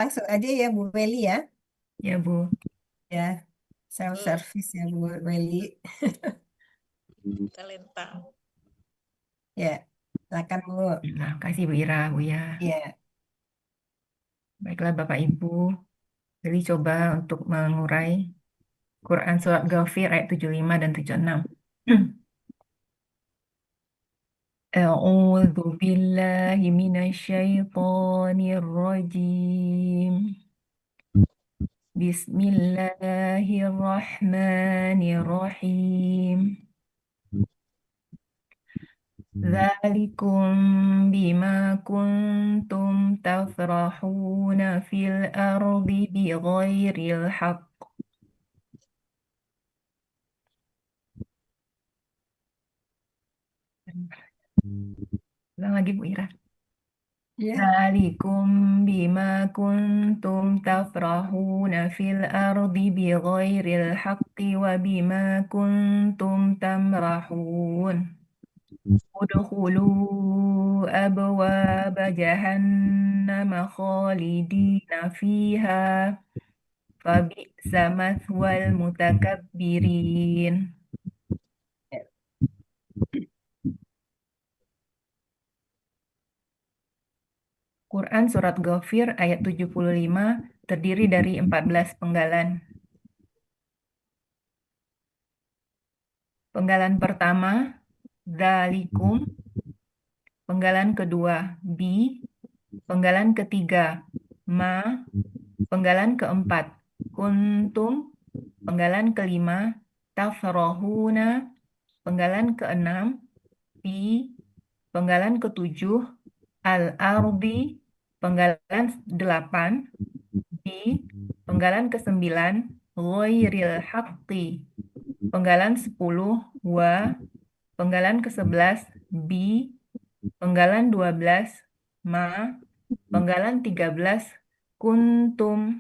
langsung aja ya Bu Meli ya. Ya, Bu. Ya, self Hmm, service ya Bu Meli. talenta. Ya, silakan Bu. Terima kasih Bu Ira, Bu ya. Ya, Baiklah Bapak Ibu, jadi coba untuk mengurai Quran Surat Ghafir ayat 75 dan 76. A'udzu billahi minasyaitonir rajim. Bismillahirrahmanirrahim. Dzalikum bima kuntum tafrahuna fil ardi bighairil haqq. Ulang lagi Bu Ira. ya. Dzalikum bima kuntum tafrahuna fil ardi bighairil haqqi wa bima kuntum tamrahun. Udkhulu abwaba jahannam khalidina fiha fabi'sa mathwal mutakabbirin. Quran Surat Ghafir ayat 75 terdiri dari 14 penggalan. Penggalan pertama, Dzalikum. Penggalan kedua, Bi. Penggalan ketiga, Ma. Penggalan keempat, Kuntum. Penggalan kelima, Tafrohuna. Penggalan keenam, Fi. Penggalan ketujuh, Al-Ardi. Penggalan delapan, Di. Penggalan kesembilan, Ghairil Haqqi. Penggalan 10, Wa. Penggalan ke-11, Bi. Penggalan 12, Ma. Penggalan 13, Kuntum.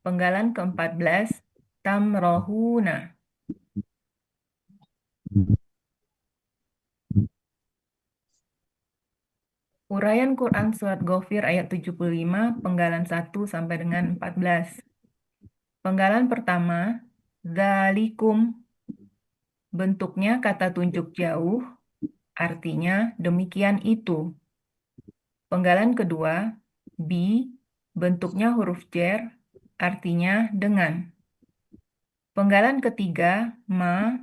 Penggalan ke-14, Tamrohuna. Uraian Quran Surat Ghafir ayat 75, penggalan 1 sampai dengan 14. Penggalan pertama, Dzalikum. Bentuknya kata tunjuk jauh, artinya demikian itu. Penggalan kedua, Bi. Bentuknya huruf jar, artinya dengan. Penggalan ketiga, Ma.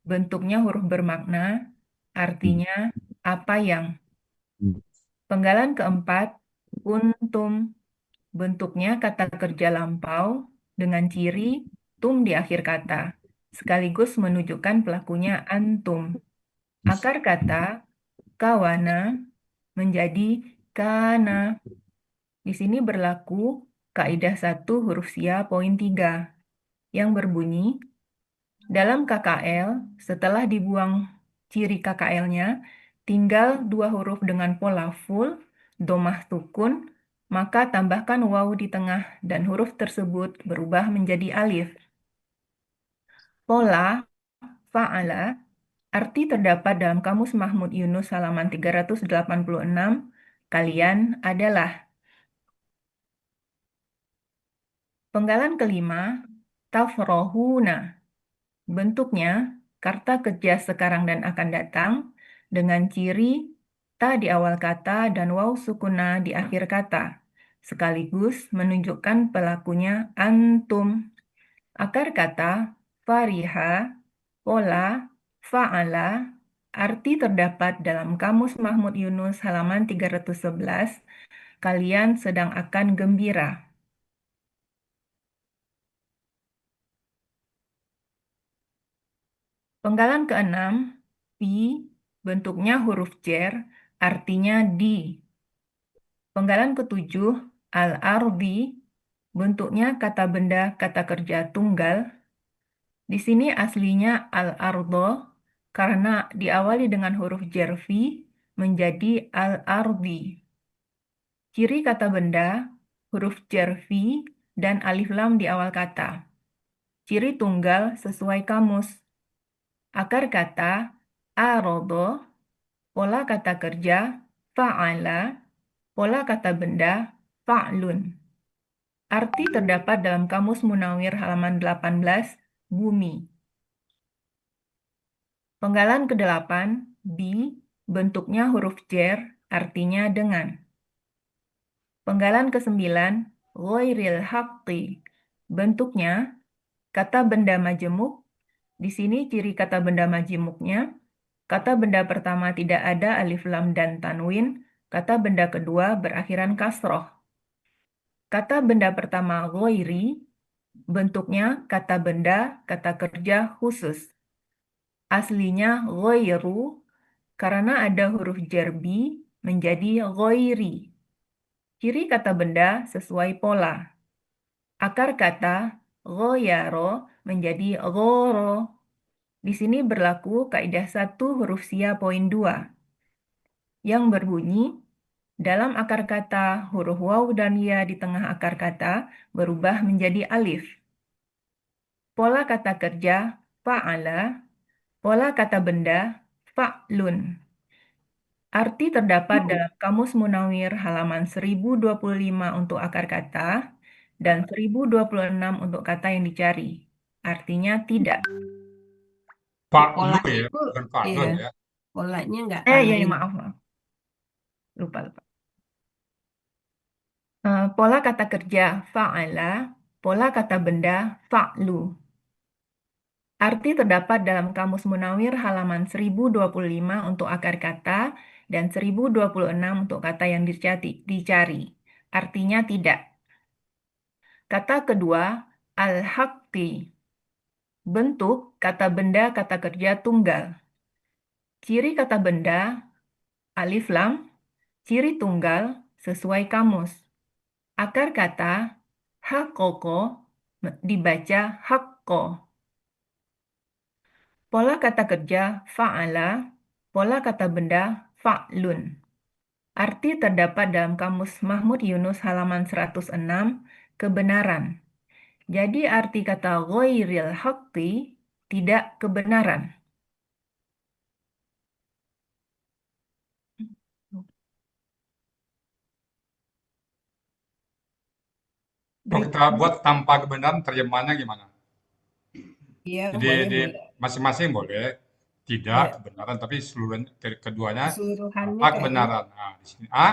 Bentuknya huruf bermakna, artinya apa yang. Penggalan keempat, kuntum. Bentuknya kata kerja lampau dengan ciri tum di akhir kata, sekaligus menunjukkan pelakunya antum. Akar kata kawana menjadi kana. Di sini berlaku kaidah 1 huruf sia poin 3 yang berbunyi dalam KKL setelah dibuang ciri KKL-nya tinggal 2 huruf dengan pola full, domah sukun, maka tambahkan waw di tengah dan huruf tersebut berubah menjadi alif. Pola fa'ala arti terdapat dalam Kamus Mahmud Yunus halaman 386. Kalian adalah penggalan kelima, tafrohuna. Bentuknya kata kerja sekarang dan akan datang dengan ciri ta di awal kata dan waw sukuna di akhir kata, sekaligus menunjukkan pelakunya antum. Akar kata fariha, pola, fa'ala, arti terdapat dalam Kamus Mahmud Yunus halaman 311, kalian sedang akan gembira. Penggalan keenam, fi, bentuknya huruf jar, artinya di. Penggalan ketujuh, al-ardi, bentuknya kata benda kata kerja tunggal. Di sini aslinya al-ardo, karena diawali dengan huruf jar fi, menjadi al-ardi. Ciri kata benda, huruf jar fi, dan alif lam di awal kata. Ciri tunggal sesuai kamus. Akar kata arodo, pola kata kerja fa'ala, pola kata benda fa'lun. Arti terdapat dalam Kamus Munawir halaman 18, bumi. Penggalan ke-8, bi, bentuknya huruf jer, artinya dengan. Penggalan ke-9, ghairil haqqi, bentuknya kata benda majemuk. Di sini ciri kata benda majemuknya, kata benda pertama tidak ada alif lam dan tanwin, kata benda kedua berakhiran kasroh. Kata benda pertama ghairi, bentuknya kata benda, kata kerja khusus. Aslinya ghairu, karena ada huruf jerbi menjadi ghairi. Ciri kata benda sesuai pola. Akar kata ghoyaro menjadi ghoro. Di sini berlaku kaidah 1 huruf sia poin 2 yang berbunyi dalam akar kata huruf waw dan ya di tengah akar kata berubah menjadi alif. Pola kata kerja fa'ala, pola kata benda fa'lun. Arti terdapat dalam Kamus Munawir halaman 1025 untuk akar kata dan 1026 untuk kata yang dicari. Artinya tidak. Di Pak Lu polanya ya, itu, bukan Pak iya, Lun ya. polanya nggak Ya, tanwin. maaf, maaf. Lupa. Pola kata kerja fa'ala, pola kata benda fa'lu. Arti terdapat dalam Kamus Munawir halaman 1025 untuk akar kata dan 1026 untuk kata yang dicari. Artinya tidak. Kata kedua, al-haqqi. Bentuk kata benda kata kerja tunggal. Ciri kata benda, alif lam. Ciri tunggal, sesuai kamus. Akar kata, hakoko, dibaca hakko. Pola kata kerja, fa'ala. Pola kata benda, fa'lun. Arti terdapat dalam Kamus Mahmud Yunus halaman 106, kebenaran. Jadi arti kata ghairil haqqi tidak kebenaran. Kalau kita buat tanpa kebenaran terjemahannya gimana? Iya, Jadi boleh, di boleh. masing-masing boleh tidak Ya, kebenaran, tapi keduanya keseluruhannya apa kayaknya. kebenaran. Nah, di sini A,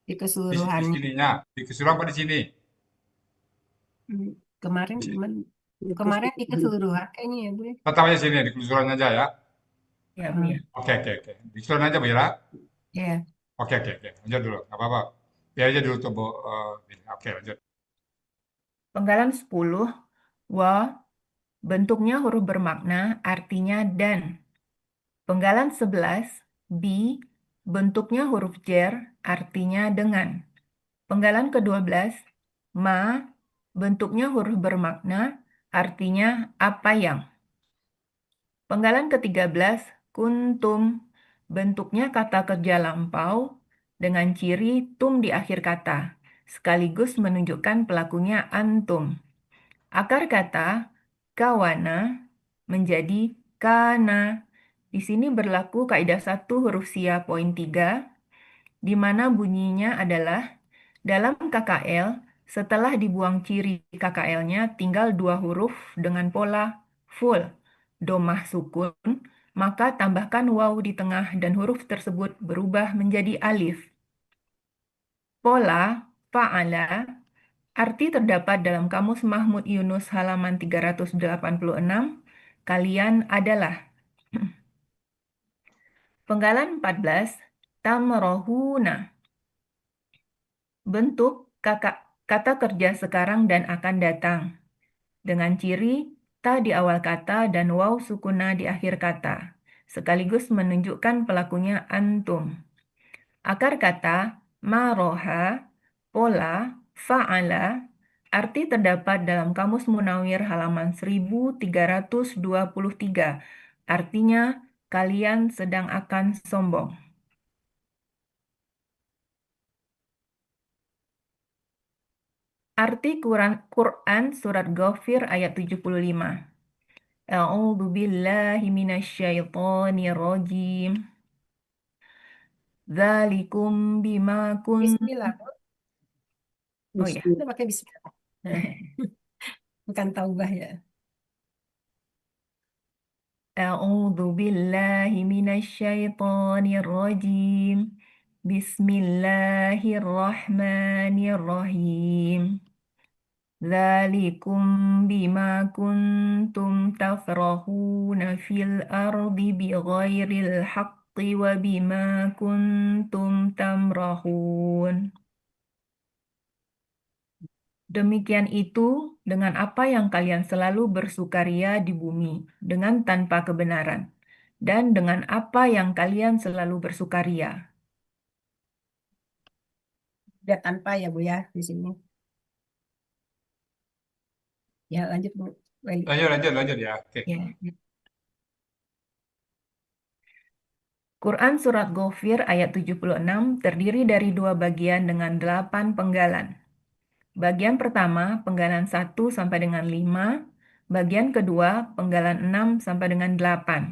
Di di keseluruhannya. sininya, di keseluruhan apa di sini? Hmm, Kemarin Di, gimana? Kemarin di keseluruhan kayaknya ya, Bu. tetap aja sini, di keseluruhan aja ya. Ya, Bu ya. Hmm, Oke, oke, oke. Di keseluruhan aja, Bu Ira. Ya, Oke, oke, oke. Lanjut dulu, nggak apa-apa. Biar aja dulu tuh, Bu. Ini. Oke, lanjut. Penggalan 10, wa, bentuknya huruf bermakna, artinya dan. Penggalan 11, bi, bentuknya huruf jer, artinya dengan. Penggalan ke-12, ma, bentuknya huruf bermakna, artinya apa yang. Penggalan ke-13, kuntum, bentuknya kata kerja lampau dengan ciri tum di akhir kata, sekaligus menunjukkan pelakunya antum. Akar kata kawana menjadi kana. Di sini berlaku kaidah 1 huruf sia poin 3, di mana bunyinya adalah dalam KKL, setelah dibuang ciri KKL-nya tinggal 2 huruf dengan pola full, domah sukun, maka tambahkan waw di tengah dan huruf tersebut berubah menjadi alif. Pola, fa'ala, arti terdapat dalam Kamus Mahmud Yunus halaman 386, kalian adalah. Penggalan 14, tamrohuna. Bentuk kata kerja sekarang dan akan datang. Dengan ciri ta di awal kata dan waw sukuna di akhir kata, sekaligus menunjukkan pelakunya antum. Akar kata maroha, pola, fa'ala, arti terdapat dalam Kamus Munawir halaman 1323. Artinya, kalian sedang akan sombong. Arti Quran Surat Ghafir ayat 75. A'udzu billahi minasyaitonir rajim. Dzalikum bima kun Bismillah. Oh ya. Udah pakai bismillah. Nah, bukan taubah ya. أعوذ بالله من الشيطان الرجيم بسم الله الرحمن الرحيم ذلكم بما كنتم تفرحون في الأرض بغير الحق وبما كنتم تمرحون. Demikian itu dengan apa yang kalian selalu bersukaria di bumi dengan tanpa kebenaran, dan dengan apa yang kalian selalu bersukaria. Udah tanpa ya Bu ya di sini. Ya lanjut Bu. Weli. Lanjut ya. Oke. Ya. Quran Surat Ghafir ayat 76 terdiri dari dua bagian dengan 8 penggalan. Bagian pertama, penggalan 1 sampai dengan 5. Bagian kedua, penggalan 6 sampai dengan 8.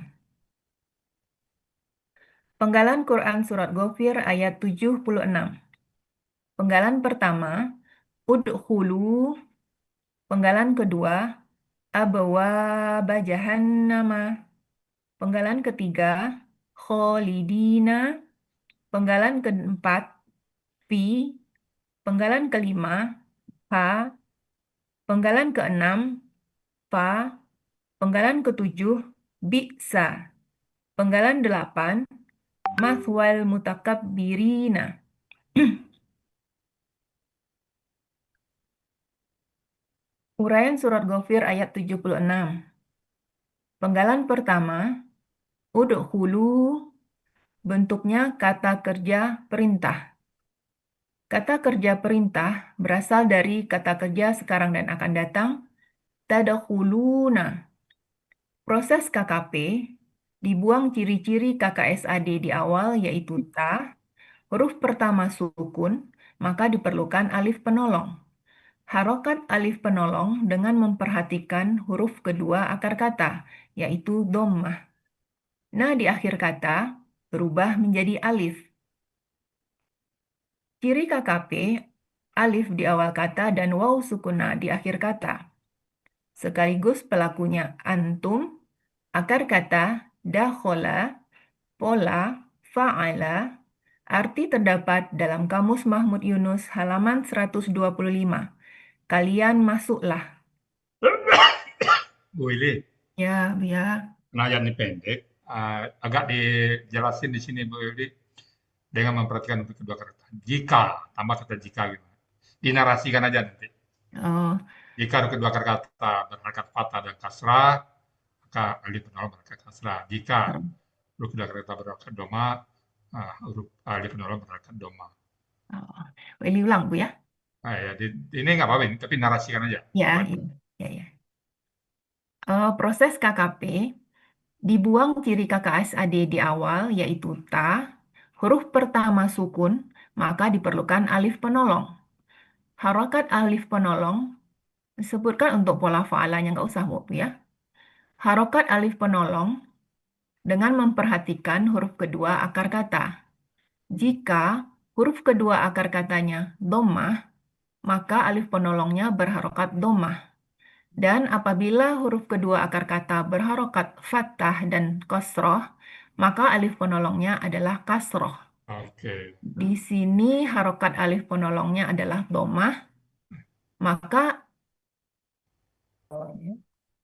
Penggalan Quran Surat Ghafir ayat 76. Penggalan pertama, udkhulu. Penggalan kedua, abwaba jahannama. Penggalan ketiga, kholidina. Penggalan keempat, fi. Penggalan kelima, ha. Penggalan keenam, fa. Penggalan ketujuh, bi'sa. Penggalan delapan, mathwal mutakabbirina. Uraian Surat Ghafir ayat 76. Penggalan pertama, udkhulu, bentuknya kata kerja perintah. Kata kerja perintah berasal dari kata kerja sekarang dan akan datang, tadkhuluna. Proses KKP, dibuang ciri-ciri KKSAD di awal yaitu ta, huruf pertama sukun, maka diperlukan alif penolong. Harokat alif penolong dengan memperhatikan huruf kedua akar kata, yaitu dhammah. Nah, di akhir kata berubah menjadi alif. Ciri KKP, alif di awal kata dan waw sukuna di akhir kata. Sekaligus pelakunya antum, akar kata dakhola, pola, fa'ala, arti terdapat dalam Kamus Mahmud Yunus halaman 125. Kalian masuklah. Bu Ili, Ya, ya. karena ayat ini pendek, agak dijelasin di sini Bu Ili dengan memperhatikan untuk kedua kata. Jika, tambah kata jika gitu. Dinarasikan aja nanti. Oh, Jika kedua kata berharakat fathah dan kasrah, maka alif penolong berharakat kasrah. Jika kedua kata berharakat doma, huruf alif penolong berharakat doma. oh. Willy ulang, Bu ya. Nah, ya, ini nggak apa-apa, ini, tapi narasikan aja. Ya, ya, ya. Proses KKP, dibuang ciri KKSAD di awal, yaitu ta, huruf pertama sukun, maka diperlukan alif penolong. Harokat alif penolong, sebutkan untuk pola fa'alanya, nggak usah, Bu, ya. Harokat alif penolong dengan memperhatikan huruf kedua akar kata. Jika huruf kedua akar katanya dhammah, maka alif penolongnya berharokat dhammah. Dan apabila huruf kedua akar kata berharokat fathah dan kasroh, maka alif penolongnya adalah kasroh. Oke. Di sini harokat alif penolongnya adalah dhammah, maka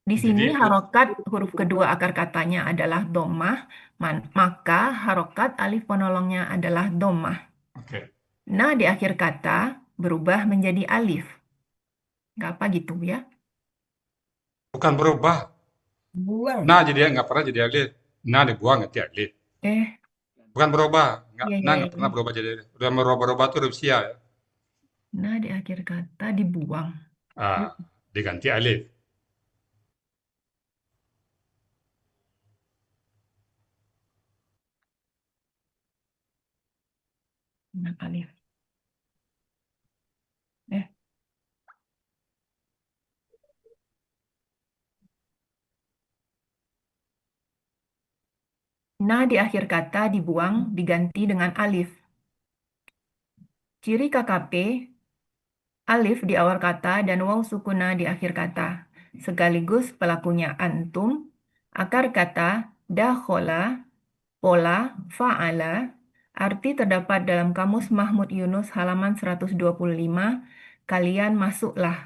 di sini Jadi, harokat huruf kedua akar katanya adalah dhammah, maka harokat alif penolongnya adalah dhammah. oke. Nah, di akhir kata berubah menjadi alif. Nggak apa gitu ya? Bukan berubah. Buang. Nah, jadi nggak pernah jadi alif. Nah, dibuang nanti alif. Eh, Bukan berubah. Nggak, iya, nah iya, nggak pernah iya. berubah jadi alif. Udah berubah-ubah tuh huruf sia ya. Nah, di akhir kata dibuang. Diganti alif. Nah, alif. Eh, nah, di akhir kata dibuang, diganti dengan alif. Ciri KKP, alif di awal kata dan waw sukuna di akhir kata, sekaligus pelakunya antum, akar kata dakhola, pola, fa'ala, arti terdapat dalam Kamus Mahmud Yunus halaman 125, kalian masuklah.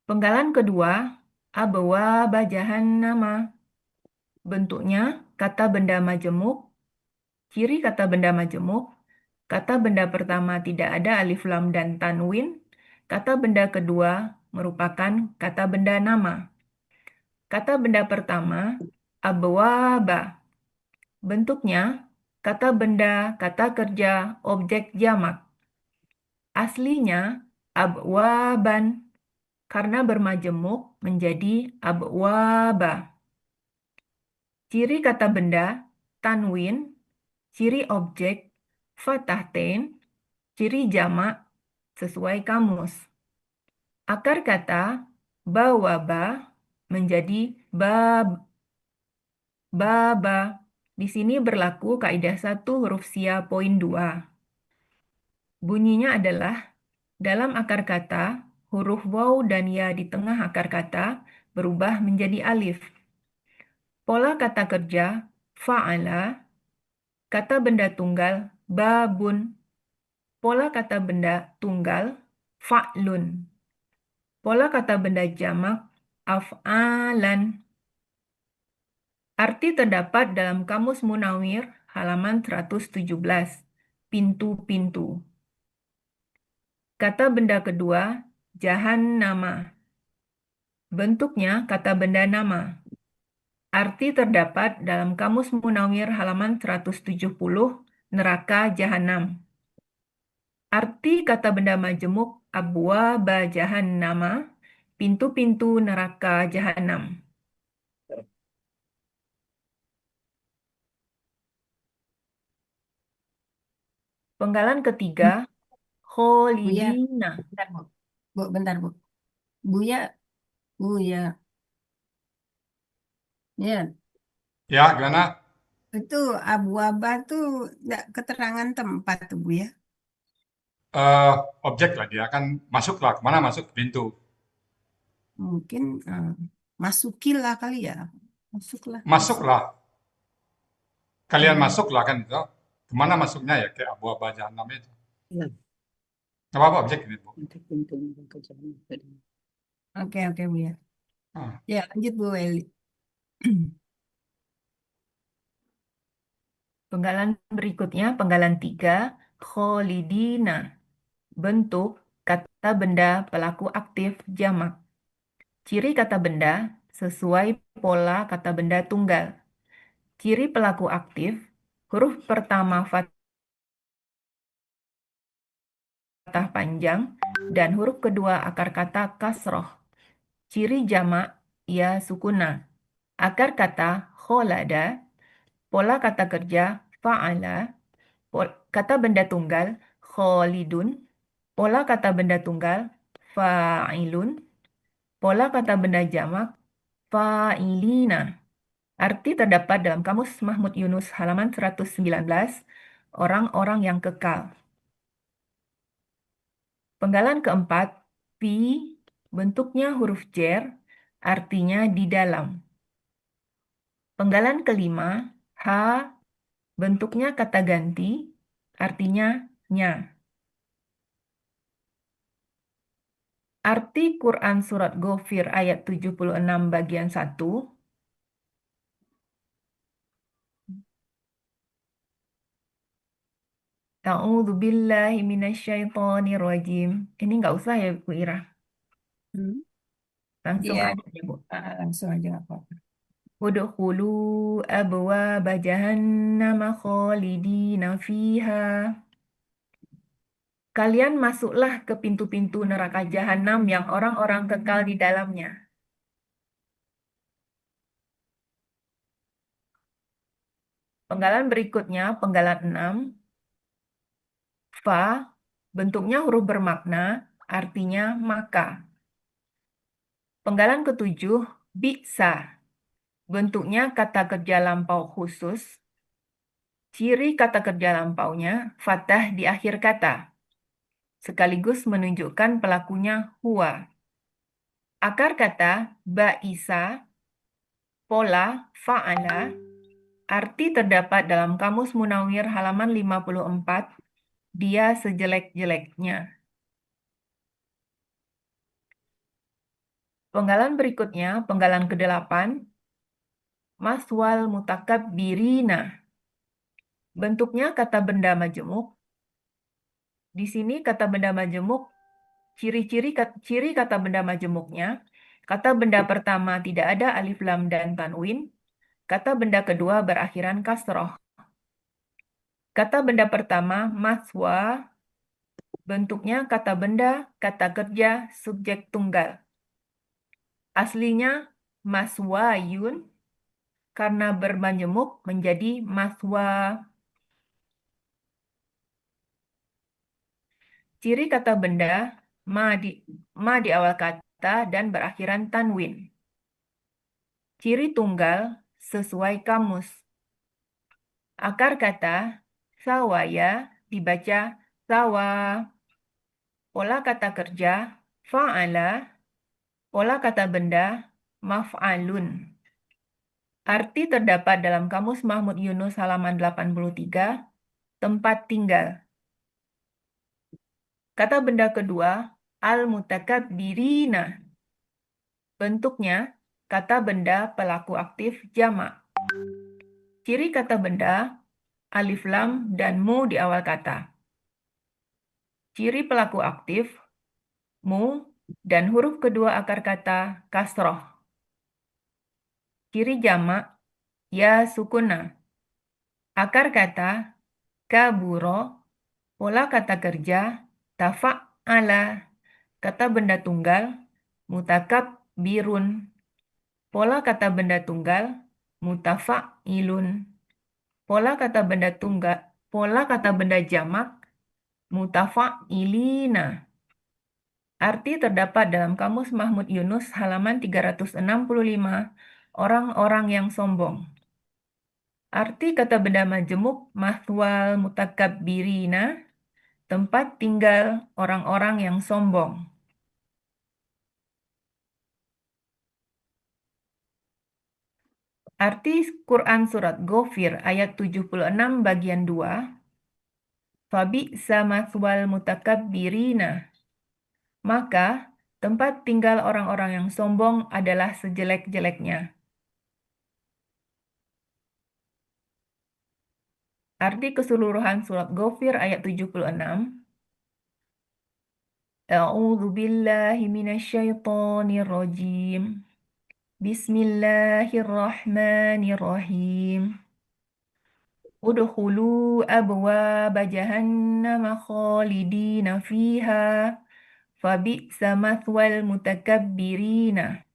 Penggalan kedua, abwaba jahannama. Bentuknya kata benda majemuk, ciri kata benda majemuk, kata benda pertama tidak ada alif lam dan tanwin, kata benda kedua merupakan kata benda nama. Kata benda pertama, abwaba. Bentuknya kata benda, kata kerja, objek jamak. Aslinya abwaban, karena bermajemuk menjadi abwaba. Ciri kata benda, tanwin, ciri objek, fatahtain, ciri jamak, sesuai kamus. Akar kata bawaba menjadi baba. Di sini berlaku kaidah 1 huruf sia poin 2. Bunyinya adalah dalam akar kata, huruf waw dan ya di tengah akar kata berubah menjadi alif. Pola kata kerja, fa'ala, kata benda tunggal, babun. Pola kata benda tunggal, fa'lun. Pola kata benda jamak, af'alan. Arti terdapat dalam Kamus Munawir halaman 117, pintu-pintu. Kata benda kedua, jahannama. Bentuknya kata benda nama. Arti terdapat dalam Kamus Munawir halaman 170, neraka jahanam. Arti kata benda majemuk abwaba jahannama, pintu-pintu neraka jahanam. Penggalan ketiga, Buya, kholidina. bentar Bu. Bu, bentar Bu. Buya, Buya. Ya, Ya, gimana? itu abu-aba tuh nggak keterangan tempat tuh Bu ya. Eh, Objek lah dia kan masuklah kemana masuk ke pintu. Mungkin masukilah kali ya. Masuklah, masuk. Masuklah, kalian Hmm. masuklah kan itu. Kemana masuknya ya ke abu-aba jahanam itu? Iya. Nggak apa-apa objek ini, Bu. Oke, oke Bu ya. Ah, Ya, lanjut Bu Eli. Penggalan berikutnya, penggalan 3, kholidina. Bentuk kata benda pelaku aktif jamak. Ciri kata benda sesuai pola kata benda tunggal. Ciri pelaku aktif, huruf pertama fathah panjang, dan huruf kedua akar kata kasroh. Ciri jamak, ya sukuna. Akar kata kholada, pola kata kerja fa'ala, kata benda tunggal kholidun, pola kata benda tunggal fa'ilun, pola kata benda jamak fa'ilina. Arti terdapat dalam Kamus Mahmud Yunus halaman 119, orang-orang yang kekal. Penggalan keempat, fi, bentuknya huruf jer, artinya di dalam. Penggalan kelima, ha, bentuknya kata ganti, artinya nya. Arti Quran Surat Ghafir ayat 76 bagian 1, A'udzu billahi minasyaitonir rajim. Ini nggak usah ya Bu Ira, Hmm. langsung Iya, aja ya Bu. langsung aja nggak apa-apa. Udkhulu abwaaba jahannama khalidina fiha. Kalian masuklah ke pintu-pintu neraka jahanam yang orang-orang kekal di dalamnya. Penggalan berikutnya, penggalan 6, fa, bentuknya huruf bermakna, artinya maka. Penggalan ketujuh, bisa, bentuknya kata kerja lampau khusus, Ciri kata kerja lampaunya fathah di akhir kata, sekaligus menunjukkan pelakunya huwa. Akar kata ba'isa, pola fa'ala, arti terdapat dalam Kamus Munawwir halaman 54, dia sejelek-jeleknya. Penggalan berikutnya, penggalan ke-8, maswal mutakabbirina. Bentuknya kata benda majemuk. Di sini kata benda majemuk, ciri kata benda majemuknya, kata benda pertama tidak ada alif lam dan tanwin, kata benda kedua berakhiran kasroh. Kata benda pertama maswa, bentuknya kata benda, kata kerja, subjek tunggal. Aslinya maswayun, karena bermajemuk menjadi maswa. Ciri kata benda, ma di awal kata dan berakhiran tanwin. Ciri tunggal sesuai kamus. Akar kata sawaya dibaca sawa. Pola kata kerja fa'ala. Pola kata benda maf'alun. Arti terdapat dalam Kamus Mahmud Yunus halaman 83, tempat tinggal. Kata benda kedua, al-mutakabbirina. Bentuknya, kata benda pelaku aktif jamak. Ciri kata benda, alif lam dan mu di awal kata. Ciri pelaku aktif, mu, dan huruf kedua akar kata kasroh. Ciri jamak, ya sukuna. Akar kata kaburo, pola kata kerja tafa'ala. Kata benda tunggal mutakabbirun. Pola kata benda tunggal mutafa'ilun. Pola kata benda jamak mutafa'ilina. Arti terdapat dalam Kamus Mahmud Yunus halaman 365, orang-orang yang sombong. Arti kata benda majemuk mahwal mutakabbirina, tempat tinggal orang-orang yang sombong. Arti Quran Surat Ghafir ayat 76 bagian 2, Fabi'sa mathwal mutakabbirina. Maka, tempat tinggal orang-orang yang sombong adalah sejelek-jeleknya. Arti keseluruhan Surat Ghafir ayat 76, A'udzu billahi minasyaitonir rajim. Bismillahirrahmanirrahim. Udkhulu abwaaba jahannama khalidina fiha. Fabi'sa mathwal mutakabbirina.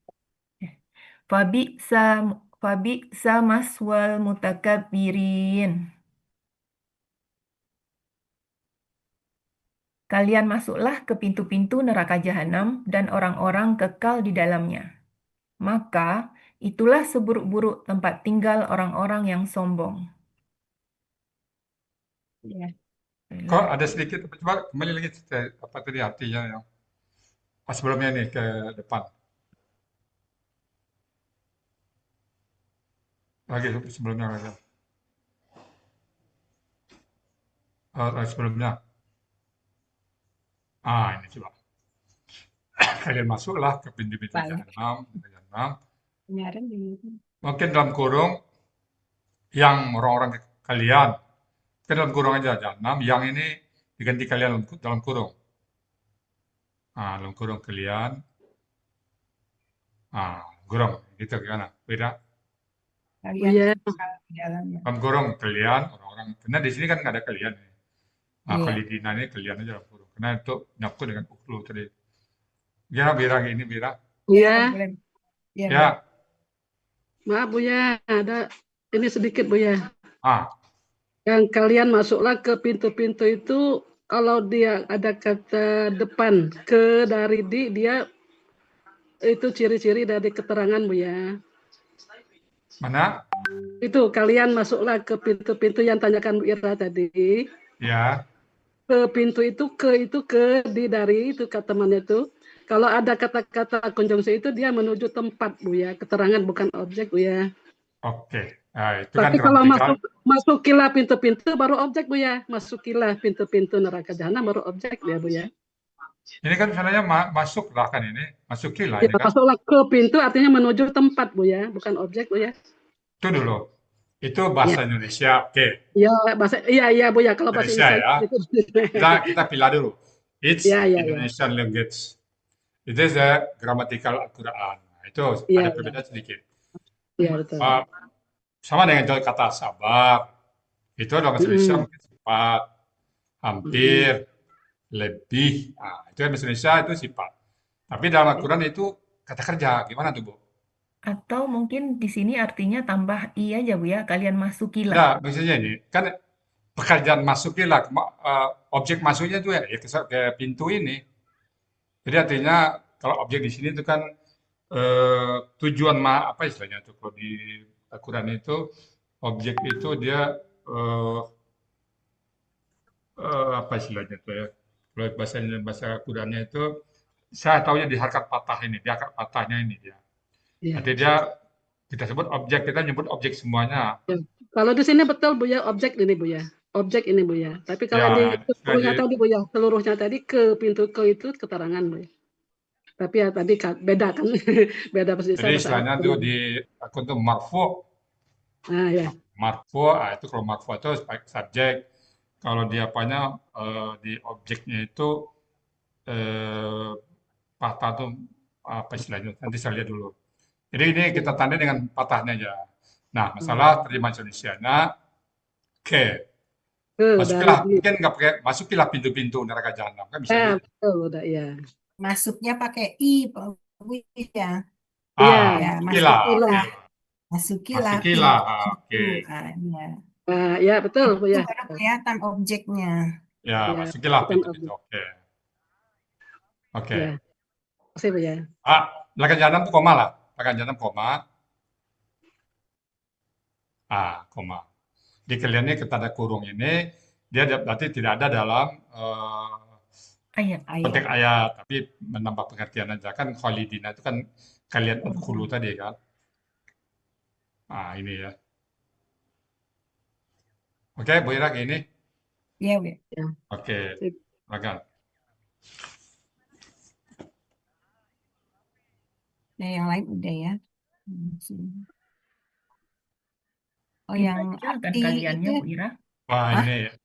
Fabi'sa maswal mutakabbirin. Kalian masuklah ke pintu-pintu neraka jahanam dan orang-orang kekal di dalamnya. Maka, itulah seburuk-buruk tempat tinggal orang-orang yang sombong. Ya. Kok ada sedikit, coba kembali lagi apa tadi artinya yang sebelumnya nih ke depan. Lagi sebelumnya lagi. Sebelumnya. Ini coba. Kalian masuklah ke pintu-pintu jahanam. Mungkin dalam kurung yang orang-orang kalian. Ke dalam kurung aja jahanam, yang ini diganti kalian dalam kurung. Dalam kurung kalian. Kurung, gitu gimana? Beda? Kalian Dalam kurung kalian, orang-orang. Karena di sini kan nggak ada kalian. Khalidina ini kalian aja dalam kurung. Karena itu nyambung dengan uklu tadi. Gimana Bira ini Bira? Iya. Ya. Maaf Buya, ada ini sedikit Buya. Yang kalian masuklah ke pintu-pintu itu, kalau dia ada kata depan ke dari di, dia itu ciri-ciri dari keterangan Buya. Mana? Itu kalian masuklah ke pintu-pintu yang tanyakan Bu Ira tadi. Ya. Ke pintu itu ke dari itu kata temannya itu. Kalau ada kata-kata konjungsi itu dia menuju tempat Bu ya, keterangan bukan objek Bu ya. Oke. Nah, itu kan Tapi kalau gramatikal. masukilah pintu-pintu baru objek Bu ya. Masukilah pintu-pintu neraka jahanam baru objek ya Bu ya. Ini kan sebenarnya masuklah kan ini. Masukilah Ya, ini kan. masuklah ke pintu artinya menuju tempat Bu ya, bukan objek Bu ya. Itu dulu. Itu Ya, bahasa Indonesia. Oke. ya bahasa iya Bu ya kalau bahasa Indonesia Indonesia ya. itu. Kita pilih dulu. It's Ya. Indonesian language. It is a grammatical Al-Quran. Nah, itu ada Iya, perbedaan sedikit. iya betul. Sama dengan contoh kata sabar. Itu dalam bahasa Indonesia Mm-mm. mungkin sifat, hampir, lebih. Nah, itu bahasa Indonesia itu sifat. Tapi dalam Al-Quran itu kata kerja. Gimana tuh, Bu? Atau mungkin di sini artinya tambah i aja Bu ya, kalian masukilah. Nah, maksudnya ini kan pekerjaan masukilah objek masuknya itu ya ke pintu ini. Jadi artinya kalau objek di sini itu kan tujuan apa istilahnya itu kalau di Al-Quran itu objek itu dia eh, apa istilahnya itu ya. Kalau bahasa Al-Qurannya itu saya tahunya di harkat patah ini, di harkat patahnya ini dia. Iya. Artinya dia kita sebut objek, kita nyebut objek semuanya. Ya. Kalau di sini betul Bu ya, objek ini Bu ya. Objek ini Bu ya. Tapi kalau di Ya, seluruhnya jadi tadi Bu ya, seluruhnya tadi ke pintu ke itu keterangan Bu ya. Tapi ya tadi beda kan. Beda jadi bahasa istilahnya Arab. tuh di akun tuh marfu, Nah, ya. marfu, itu kalau marfu itu subjek. Kalau di apanya di objeknya itu eh, patah tuh apa istilahnya? Nanti saya lihat dulu. Jadi ini kita tanda dengan patahnya aja. Nah, masalah terjemahan Indonesia-nya ke Ke dari masukilah, mungkin nggak pakai masukilah pintu-pintu neraka jahanam kan bisa gitu. betul udah ya. Masuknya pakai i, Pak Bu ya. Iya. Ya, Masukilah, oke. masukilah Masukilah, pintu. oke. Ya. Ya betul Bu Itu ya. baru kelihatan objeknya. Ya, Ya, masukilah bukan pintu-pintu, objek. oke. Oke. Ya. Makasih Bu ya. Neraka jahanam tuh koma lah. Neraka jahanam koma. Koma. Di kalian ini tanda kurung ini, dia berarti tidak ada dalam Ayat. konteks ayat, tapi menambah pengertian aja. Kan khalidina itu kan kalian udkhulu tadi kan. Ini ya. Oke, Bu Ira ini. Iya, Bu. Oke, Sip. silakan. Nah, yang lain udah ya. Oh, yang Dibacakan arti kaliannya itu Bu Ira. Wah, Hah?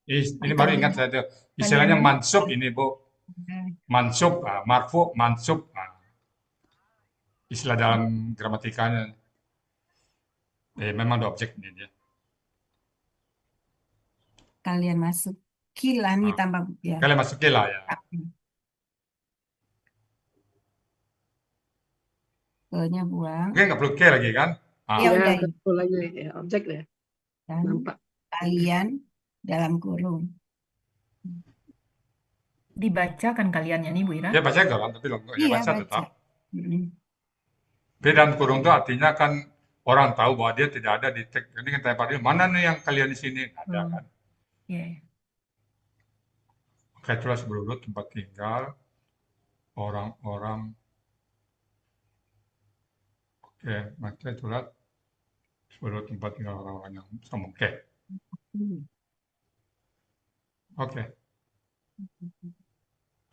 ini baru ingat saya tuh. Istilahnya Kalian ini? mansub ini, Bu. Mansub, marfu, mansub. Istilah dalam gramatikanya. Memang ada objek ini dia. kalian masuk kilah nih tambah ya. Kalian masukilah ya. Ke-nya buang. Mungkin nggak perlu ke lagi kan? Ya, udah. Betul lagi ya, objek ya. Dan Nampak. kalian dalam kurung. Dibacakan kaliannya nih Bu Ira. Ya baca kan, tapi ya Iya, baca baca. tetap. Tapi dalam kurung itu artinya kan orang tahu bahwa dia tidak ada di teks. Ini kan tanya pada mana nih yang kalian di sini? Nggak ada kan? Iya. Maka itulah sebelum itu tempat tinggal orang-orang. Oke, maka itulah sebelum tempat tinggal orang-orang yang sama. Oke.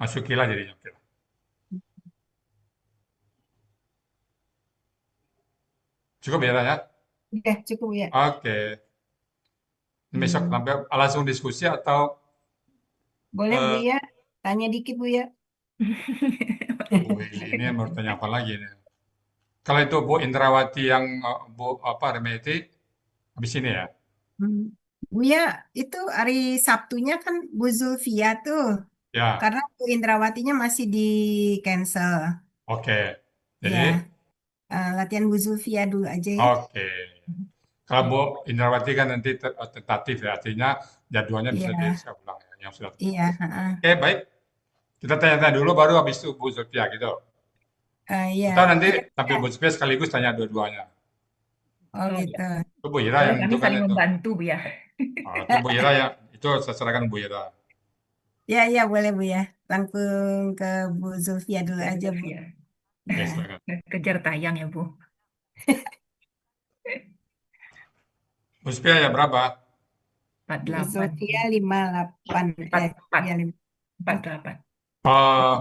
Masukilah jadinya. Oke. Cukup ya, ya? Udah cukup ya. Oke. Besok sampai langsung diskusi atau Boleh Bu ya? Tanya dikit Bu ya. Bu ini mau tanya apa lagi nih? Kalau itu Bu Indrawati yang Bu Remeti habis ini ya? Bu ya, itu hari Sabtunya kan Bu Zulfia tuh. Ya. Karena Bu Indrawatinya masih di cancel. Oke. Jadi Ya. Latihan Bu Zulfia dulu aja ya. oke. Kalau Bu Indrawati kan nanti tentatif ya, artinya jadwalnya bisa Iya. diulang ya, yang sudah. Iya. Oke, baik. Kita tanya-tanya dulu baru habis itu Bu Zulfia gitu. Iya. Atau nanti tampil Bu Zulfia sekaligus tanya dua-duanya. Oh Oh, gitu. ya. Itu Bu Ira Boleh yang kami menentukan saling itu. membantu, Bu ya. Itu Bu Ira ya, itu saya serahkan Bu Ira. Ya, ya boleh Bu ya. Langsung ke Bu Zulfia dulu Bu aja Bu. Sylvia. Oke, Ya, silakan. Kejar tayang ya, Bu. Bu Spia ya berapa? Bu 48. Zulfia 58. 44. Ya 48. Eh,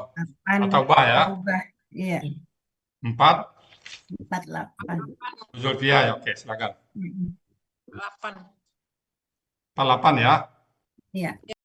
58 atau Ba ya? Taubah. Iya, 4, 48. Bu Zulfia ya, oke silakan. Mm-mm. 48 ya. Iya.